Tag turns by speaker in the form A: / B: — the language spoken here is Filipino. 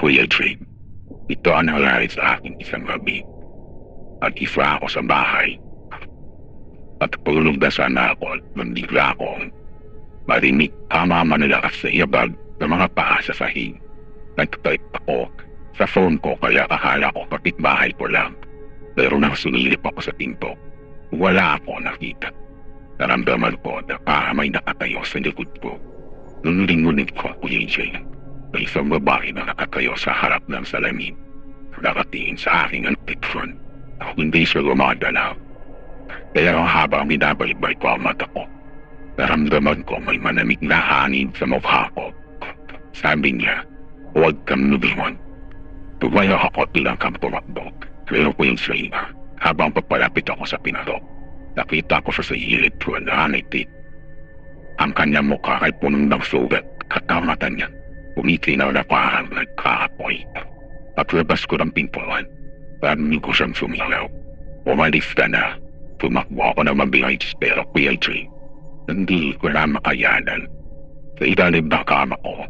A: Kuya Trey, ito ang nangyari sa akin isang gabi. At isa ako sa bahay. At tulog na sana ako at nandila akong marinig tama manilakas sa iyabag ng mga paa sa sahig. Nagtatype ako sa phone ko kaya akala ko kapitbahay ko lang. Pero nang sumilip ako sa pinto, wala ako nakita. Naramdaman ko na parang may nakatayo sa likod ko. Nung lingunin ko ako yung may isang babae na nakatayo sa harap ng salamin. Nakatingin sa aking antikron. Ako hindi siya gumadalaw. Kaya habang binabalibay ko ang mata ko, naramdaman ko may manamig na hangin sa mukha ko. Sabi niya, huwag kang lumingon. Tumayo ako at bilang kang tumakbo. Pero ko yung sila. Habang papalapit ako sa pinto, nakita ko sa hilid ko na aniti. Ang kanyang mukha ay punong ng sugat at ang mata niya pumitinaw na parang nagkaapoy. Paglabas ko ng pintuan, parang ko siyang sumilaw. Umalis ka na. Tumakbo ako na mabilis pero PLG. Hindi ko na makayanan. Sa ilalim ng kama ko,